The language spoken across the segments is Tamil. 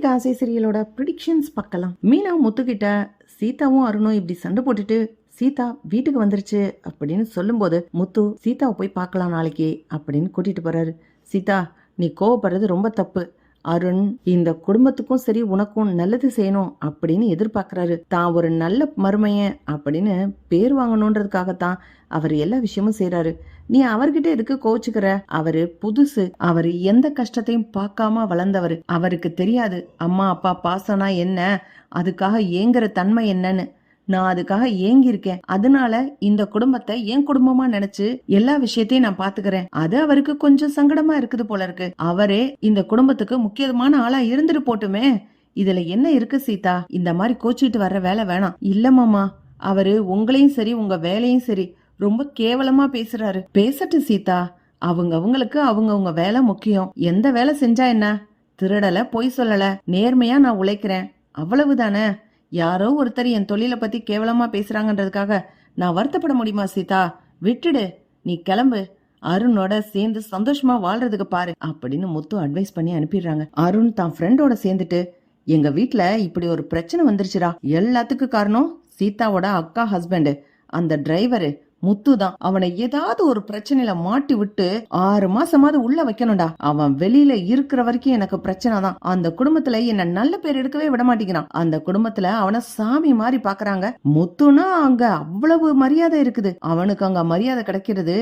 இன்னைக்கு ஆசை சீரியலோட ப்ரிடிக்ஷன்ஸ் பார்க்கலாம். மீனா முத்துக்கிட்ட சீதாவும் அருணும் இப்படி சண்டை போட்டுட்டு சீதா வீட்டுக்கு வந்துருச்சு அப்படின்னு சொல்லும்போது முத்து சீதாவை போய் பார்க்கலாம் நாளைக்கு அப்படின்னு கூட்டிட்டு போறாரு. சீதா, நீ கோவப்படுறது ரொம்ப தப்பு. அருண் இந்த குடும்பத்துக்கும் சரி உனக்கும் நல்லது செய்யணும் அப்படின்னு எதிர்பார்க்கறாரு. தான் ஒரு நல்ல மருமையன் அப்படின்னு பேர் வாங்கணுன்றதுக்காகத்தான் அவர் எல்லா விஷயமும் செய்யறாரு. நீ அவர்கிட்ட எதுக்கு கோச்சுக்கிற? அவரு புதுசு. அவரு எந்த கஷ்டத்தையும் பார்க்காம வளர்ந்தவர். அவருக்கு தெரியாது அம்மா அப்பா பாசம்னா என்ன, அதுக்காக ஏங்குற தன்மை என்னன்னு. நான் அதுக்காக ஏங்கி இருக்கேன். அதனால இந்த குடும்பத்தை என் குடும்பமா நினைச்சு எல்லா விஷயத்தையும் நான் பாத்துக்கிறேன். அது அவருக்கு கொஞ்சம் சங்கடமா இருக்குது போல இருக்கு. அவரே இந்த குடும்பத்துக்கு முக்கியமான ஆளா இருந்துட்டு போட்டுமே. இதுல என்ன இருக்கு சீதா? இந்த மாதிரி கோச்சிட்டு வர்ற வேலை வேணாம். இல்ல மாமா, அவரு உங்களையும் சரி உங்க வேலையும் சரி ரொம்ப கேவலமா பேசுறாரு. பேசட்டு சீதா. அவங்களுக்கு அவங்கவுங்க வேலை முக்கியம். எந்த வேலை செஞ்சா என்ன? திருடல, பொய் சொல்லல, நேர்மையா நான் உழைக்கிறேன், அவ்வளவுதானே. யாரோ ஒருத்தர் என் தொழிலை பத்தி கேவலமா பேசுறாங்கன்றதுக்காக நான் வருத்தப்பட முடியுமா சீதா? விட்டுடு, நீ கிளம்பு. அருணோட சேர்ந்து சந்தோஷமா வாழ்றதுக்கு பாரு அப்படின்னு முத்து அட்வைஸ் பண்ணி அனுப்பிடுறாங்க. அருண் தான் ஃப்ரெண்டோட சேர்ந்துட்டு, எங்க வீட்டுல இப்படி ஒரு பிரச்சனை வந்துருச்சுடா. எல்லாத்துக்கும் காரணம் சீதாவோட அக்கா ஹஸ்பண்ட், அந்த டிரைவரு முத்து தான். அவனை ஏதாவது ஒரு பிரச்சனையில மாட்டி விட்டு 6 மாசமாவது உள்ள வைக்கணும்டா. அவன் வெளியில இருக்கிற வரைக்கும் எனக்கு பிரச்சனை தான். அந்த குடும்பத்துல என்ன நல்ல பேர் எடுக்கவே விட மாட்டேங்கிறான். அந்த குடும்பத்துல அவனை சாமி மாதிரி பாக்குறாங்க. முத்துனா அங்க அவ்வளவு மரியாதை இருக்குது. அவனுக்கு அங்க மரியாதை கிடைக்கிறது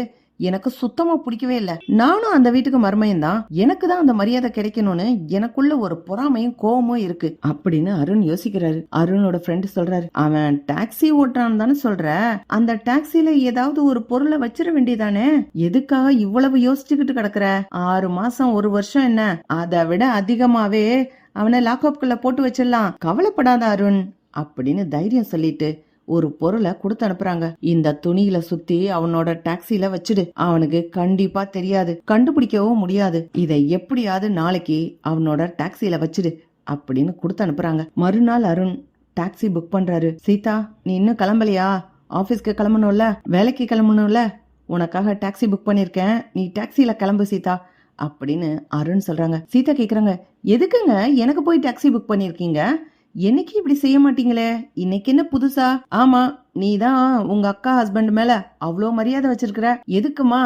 எனக்கு சுத்தமா பிடிக்கவே இல்ல. நானும் அந்த வீட்டுக்கு மருமையும் தான். எனக்கு தான் அந்த மரியாதை கிடைக்கணும்னு எனக்குள்ள ஒரு பொறாமையும் கோபமும் இருக்கு அப்படின்னு அருண் யோசிக்கிறாரு. அருணோட ஃப்ரெண்டு சொல்றாரு, அவன் டாக்ஸி ஓட்டுறான்னு தானே சொல்ற, அந்த டாக்ஸில ஏதாவது ஒரு பொருளை வச்சிட வேண்டியதானே? எதுக்காக இவ்வளவு யோசிச்சுக்கிட்டு கிடக்குற? 6 மாசம் 1 வருஷம் என்ன, அதை விட அதிகமாவே அவனை லாக்அப்குள்ள போட்டு வச்சிடலாம். கவலைப்படாத அருண் அப்படின்னு தைரியம் சொல்லிட்டு ஒரு பொருளை கொடுத்து அனுப்புறாங்க. இந்த துணியில சுத்தி அவனோட டாக்ஸில வச்சிடு. அவனுக்கு கண்டிப்பா தெரியாது, கண்டுபிடிக்கவும் முடியாது. இதை எப்படியாவது நாளைக்கு அவனோட டாக்ஸில வச்சிடு அப்படின்னு கொடுத்து அனுப்புறாங்க. மறுநாள் அருண் டாக்ஸி புக் பண்றாரு. சீதா, நீ இன்னும் கிளம்பலையா? ஆபீஸ்க்கு கிளம்பணும்ல, வேலைக்கு கிளம்பணும்ல, உனக்காக டாக்ஸி புக் பண்ணிருக்கேன், நீ டாக்ஸில கிளம்பு சீதா அப்படின்னு அருண் சொல்றாங்க. சீதா கேக்குறாங்க, எதுக்குங்க எனக்கு போய் டாக்ஸி புக் பண்ணிருக்கீங்க? என்னைக்கு இப்படி செய்ய மாட்டீங்களே, இன்னைக்கு என்ன புதுசா? ஆமா, நீ தான் உங்க அக்கா ஹஸ்பண்ட் மேல அவ்வளோ மரியாதை வச்சிருக்கிற. எதுக்குமா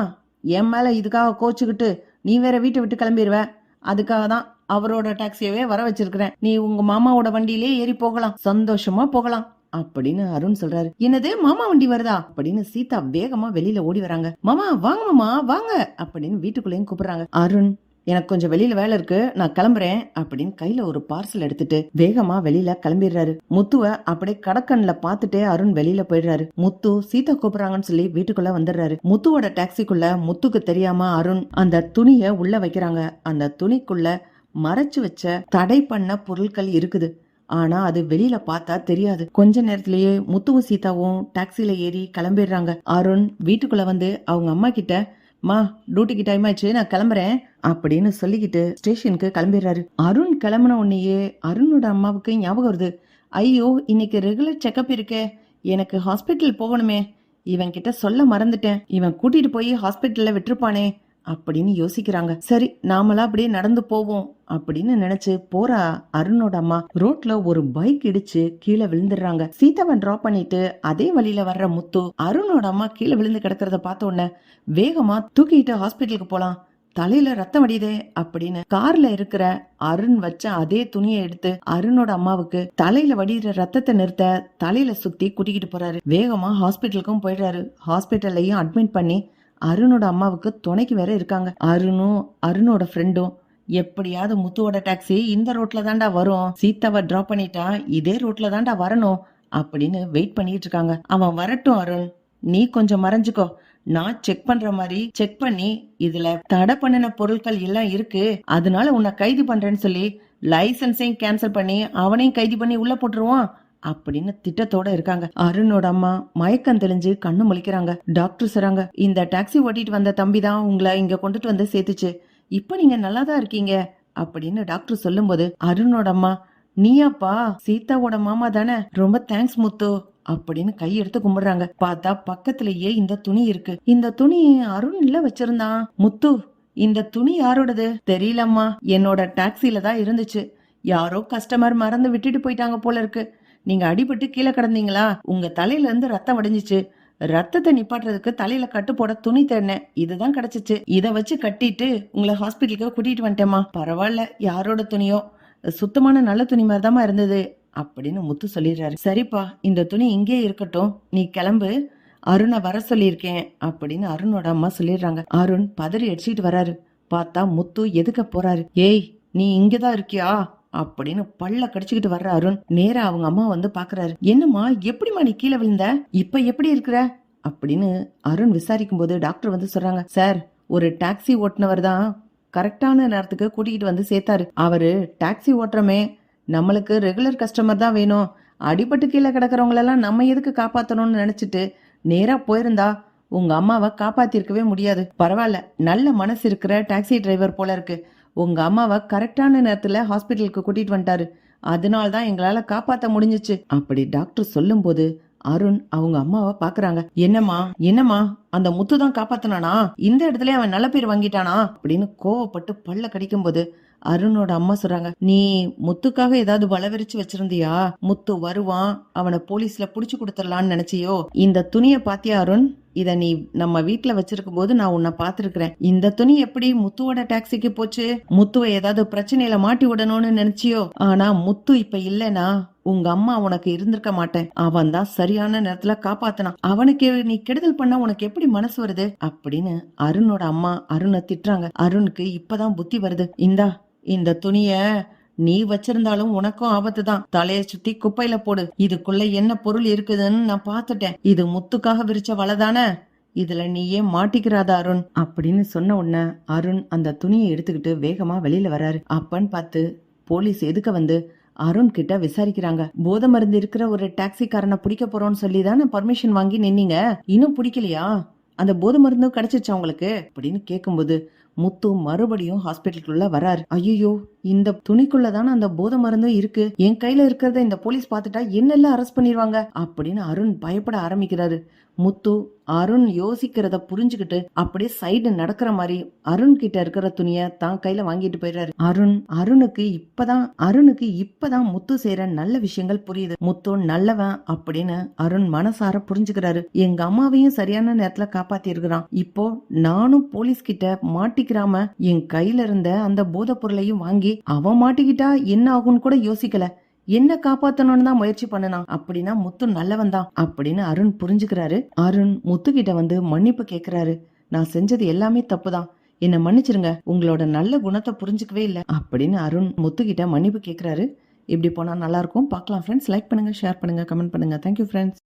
என் மேல இதுக்காக கோச்சுக்கிட்டு நீ வேற வீட்டை விட்டு கிளம்பிடுவ? அதுக்காக தான் அவரோட டாக்ஸியவே வர வச்சிருக்கிறேன். நீ உங்க மாமாவோட வண்டியிலே ஏறி போகலாம், சந்தோஷமா போகலாம் அப்படின்னு அருண் சொல்றாரு. என்னது, மாமா வண்டி வருதா அப்படின்னு சீதா வேகமா வெளியில ஓடி வராங்க. மாமா வாங்க, மாமா வாங்க அப்படின்னு வீட்டுக்குள்ளேயும் கூப்பிடுறாங்க. அருண், எனக்கு கொஞ்சம் வெளியில வேலை இருக்கு, நான் கிளம்புறேன் அப்படின்னு கையில ஒரு பார்சல் எடுத்துட்டு வேகமா வெளியில கிளம்பிடுறாரு. முத்துவ அப்படியே கடக்கண்ல பாத்துட்டே அருண் வெளியில போயிடுறாரு. முத்து சீதா கூப்பிடுறாங்கன்னு சொல்லி வீட்டுக்குள்ள வந்துடுறாரு. முத்துவோட டாக்ஸிக்குள்ள முத்துக்கு தெரியாம அருண் அந்த துணிய உள்ள வைக்கிறாங்க. அந்த துணிக்குள்ள மறைச்சு வச்ச தடை பண்ண பொருட்கள் இருக்குது. ஆனா அது வெளியில பார்த்தா தெரியாது. கொஞ்ச நேரத்திலேயே முத்துவும் சீதாவும் டாக்ஸில ஏறி கிளம்பிடுறாங்க. அருண் வீட்டுக்குள்ள வந்து அவங்க அம்மா கிட்ட, மா டியூட்டிக்கு டைம் ஆயிடுச்சு, நான் கிளம்புறேன் அப்படின்னு சொல்லிக்கிட்டு ஸ்டேஷனுக்கு கிளம்பிடுறாரு. அருண் கிளம்புன உடனேயே அருணோட அம்மாவுக்கு ஞாபகம் வருது. ஐயோ, இன்னைக்கு ரெகுலர் செக்அப் இருக்கே, எனக்கு ஹாஸ்பிட்டல் போகணுமே, இவன் கிட்ட சொல்ல மறந்துட்டேன், இவன் கூட்டிட்டு போய் ஹாஸ்பிட்டல்ல விட்டுருப்பானே அப்படின்னு யோசிக்கிறாங்க. சரி, நாமளா அப்படியே நடந்து போவோம் அப்படின்னு நினைச்சு போறா அருணோட அம்மா. ரோட்ல ஒரு பைக் இடிச்சு கீழே விழுந்துடுறாங்க. சீதாவை டிராப் பண்ணிட்டு அதே வழியில வர்ற முத்து அருணோட அம்மா கீழே விழுந்து கிடக்கிறத பார்த்த உடனே வேகமா தூக்கிட்டு ஹாஸ்பிட்டலுக்கு போலாம், தலையில ரத்தம் வடியுதே அப்படின்னு கார்ல இருக்கிற அருண் வச்ச அதே துணியை எடுத்து அருணோட அம்மாவுக்கு தலையில வடிகிற ரத்தத்தை நிறுத்த தலையில சுத்தி கூட்டிக்கிட்டு போறாரு. வேகமா ஹாஸ்பிட்டலுக்கும் போயிடுறாரு. ஹாஸ்பிட்டல்லையும் அட்மிட் பண்ணி அருணோட அம்மாவுக்கு துணைக்கு வேற இருக்காங்க. அருணும் அருணோட ஃப்ரெண்டும், எப்படியாவது முத்துவோட டாக்ஸி இந்த ரோட்ல தாண்டா வரும், சீதாவை டிராப் பண்ணிட்டா இதே ரோட்ல தாண்டா வரணும் அப்படின்னு வெயிட் பண்ணிட்டு இருக்காங்க. அவன் வரட்டும் அருண், நீ கொஞ்சம் மறைஞ்சுக்கோ, நான் செக் பண்ற மாதிரி செக் பண்ணி இதுல தடை பண்ணின பொருட்கள் எல்லாம் இருக்கு, அதனால உன்னை கைது பண்றேன்னு சொல்லி லைசன்ஸையும் கேன்சல் பண்ணி அவனையும் கைது பண்ணி உள்ள போட்டுருவான் அப்படின்னு திட்டத்தோட இருக்காங்க. அருணோட அம்மா மயக்கம் தெளிஞ்சு கண்ணு முழிக்கிறாங்க. டாக்டர் சொல்றாங்க, இந்த டாக்ஸி ஓட்டிட்டு வந்த தம்பி தான் உங்களை இங்க கொண்டுட்டு வந்து சேர்த்துச்சு, இப்ப நீங்க நல்லாதான் இருக்கீங்க அப்படின்னு டாக்டர் சொல்லும் போது அருணோட அம்மா, நீயாப்பா சீதாவோட மாமா தானே, ரொம்ப தேங்க்ஸ் முத்து அப்படின்னு கையெடுத்து கும்பிடுறாங்க. பார்த்தா பக்கத்திலேயே இந்த துணி இருக்கு. இந்த துணி அருண் இல்ல வச்சிருந்தான். முத்து, இந்த துணி யாரோடது தெரியலம்மா, என்னோட டாக்ஸில தான் இருந்துச்சு, யாரோ கஸ்டமர் மறந்து விட்டுட்டு போயிட்டாங்க போல இருக்கு. நீங்க அடிபட்டு கீழே கிடந்தீங்களா, உங்க தலையில இருந்து ரத்தம் வடிஞ்சிச்சு. ரத்தத்தை நிப்பாட்டுறதுக்கு தலையில கட்டு போட துணி தேடினேன், இதுதான் கிடைச்சிச்சு. இத வச்சு கட்டிட்டு உங்களை ஹாஸ்பிட்டலுக்கு கூட்டிட்டு வந்துட்டேமா. பரவாயில்ல, யாரோட துணியோ, சுத்தமான நல்ல துணி மாதிரிதாம்மா இருந்தது அப்படின்னு முத்து சொல்லிடுறாரு. சரிப்பா, இந்த துணி இங்கே இருக்கட்டும், நீ கிளம்பு, அருணை வர சொல்லியிருக்கேன் அப்படின்னு அருணோட அம்மா சொல்லிடுறாங்க. அருண் பதறி அடிச்சுட்டு வராரு. பார்த்தா முத்து எதுக்க போறாரு. ஏய், நீ இங்கதான் இருக்கியா அப்படின்னு பல்ல கடிச்சுக்கிட்டு வர்ற அருண் நேரா அவங்க அம்மா வந்து பாக்குறாரு. என்னம்மா, எப்படிமா நீ கீழே விழுந்த, இப்ப எப்படி இருக்கிற அப்படின்னு அருண் விசாரிக்கும் போது டாக்டர் வந்து சொல்றாங்க, சார், ஒரு டாக்ஸி ஓட்டுனவர் தான் கரெக்டான நேரத்துக்கு கூட்டிகிட்டு வந்து சேர்த்தாரு. அவரு டாக்ஸி ஓட்டுறமே, நம்மளுக்கு ரெகுலர் கஸ்டமர் தான் வேணும், அடிபட்டு கீழே கிடக்கிறவங்களெல்லாம் நம்ம எதுக்கு காப்பாற்றணும்னு நினைச்சிட்டு நேரா போயிருந்தா உங்க அம்மாவை காப்பாத்திருக்கவே முடியாது. பரவாயில்ல, நல்ல மனசு இருக்கிற டாக்ஸி டிரைவர் போல இருக்கு. உங்க அம்மாவை கரெக்டான நேரத்துல ஹாஸ்பிட்டலுக்கு கூட்டிட்டு வந்துட்டாரு, அதனால்தான் எங்களால காப்பாத்த முடிஞ்சிச்சு அப்படி டாக்டர் சொல்லும் போது அருண் அவங்க அம்மாவை பாக்குறாங்க. என்னம்மா அந்த முத்து தான் காப்பாத்தினானா, இந்த இடத்துல அவன் நல்ல பேர் வாங்கிட்டானா அப்படின்னு கோவப்பட்டு பல்ல கடிக்கும் போது அருணோட அம்மா சொல்றாங்க, நீ முத்துக்காக ஏதாவது வளவரிச்சு வச்சிருந்தியா? முத்து வருவான், அவனை போலீஸ்ல புடிச்சு கொடுத்துடலான்னு நினைச்சியோ? இந்த துணியை பாத்தியா அருண், இத நீ நம்ம வீட்டுல வச்சிருக்கும் போது நான் உன்னை பாத்துருக்கிறேன். இந்த துணி எப்படி முத்துவோட டாக்ஸிக்கு போச்சு? முத்துவை ஏதாவது பிரச்சனையில மாட்டி விடணும்னு நினைச்சியோ? ஆனா முத்து இப்ப இல்லனா உங்க அம்மா உனக்கு இருந்திருக்க மாட்டேன். அவன் தான் சரியான நேரத்துல காப்பாத்தினான். அவனுக்கு நீ கெடுதல் பண்ண உனக்கு எப்படி மனசு வருது அப்படின்னு அருணோட அம்மா அருணை திட்டுறாங்க. அருணுக்கு இப்பதான் புத்தி வருது. இந்த துணிய நீ வச்சிருந்தாலும் உனக்கும் ஆபத்து தான். தலைய சுத்தி குப்பையில போடு. இதுக்குள்ள என்ன பொருள் இருக்குதுன்னு நான் பாத்துட்டேன். இது முத்துக்காக விரிச்ச வலைதானே, இதுல நீ ஏன் மாட்டிக்கிறாத அருண் அப்படின்னு சொன்ன உடனே அருண் அந்த துணியை எடுத்துக்கிட்டு வேகமா வெளியில வராரு. அப்பன்னு பார்த்து போலீஸ் எதுக்க வந்து அருண் கிட்ட விசாரிக்கிறாங்க. போதை மருந்து இருக்கிற ஒரு டாக்ஸிக்காரனை பிடிக்க போறோம்னு சொல்லி தானே பர்மிஷன் வாங்கி நின்னீங்க, இன்னும் பிடிக்கலையா? அந்த போதை மருந்தும் கிடைச்சிச்சா உங்களுக்கு அப்படின்னு கேட்கும்போது முத்து மறுபடியும் ஹாஸ்பிட்டலுக்குள்ள வராரு. ஐயோ, இந்த துணிக்குள்ளதானே அந்த போதை மருந்தும் இருக்கு, என் கையில இருக்கிறத இந்த போலீஸ் பாத்துட்டா என்னெல்லாம் அரெஸ்ட் பண்ணிடுவாங்க அப்படின்னு அருண் பயப்பட ஆரம்பிக்கிறாரு. முத்து அருண் யோசிக்கிறத புரிஞ்சுக்கிட்டு அப்படியே சைடு நடக்கிற மாதிரி அருண் கிட்ட இருக்கிற துணிய தான் கையில வாங்கிட்டு போயிடுறாரு. அருணுக்கு இப்பதான் முத்து செய்யற நல்ல விஷயங்கள் புரியுது. முத்து நல்லவன் அப்படின்னு அருண் மனசார புரிஞ்சுக்கிறாரு. எங்க அம்மாவையும் சரியான நேரத்துல காப்பாத்தி இருக்கிறான். இப்போ நானும் போலீஸ் கிட்ட மாட்டிக்கிறாம என் கையில இருந்த அந்த போதை பொருளையும் வாங்கி அவன் மாட்டிக்கிட்டா என்ன ஆகும்னு கூட யோசிக்கல, என்ன காப்பாத்தணும்னு தான் முயற்சி பண்ணனான். அப்படின்னா முத்து நல்லவன் தான் அப்படின்னு அருண் புரிஞ்சுக்கிறாரு. அருண் முத்து கிட்ட வந்து மன்னிப்பு கேக்குறாரு. நான் செஞ்சது எல்லாமே தப்புதான், என்ன மன்னிச்சிருங்க, உங்களோட நல்ல குணத்தை புரிஞ்சுக்கவே இல்லை அப்படின்னு அருண் முத்து கிட்ட மன்னிப்பு கேக்குறாரு. இப்படி போனா நல்லா இருக்கும். பார்க்கலாம் ஃப்ரெண்ட்ஸ். லைக் பண்ணுங்க, ஷேர் பண்ணுங்க, கமெண்ட் பண்ணுங்க. Thank you friends.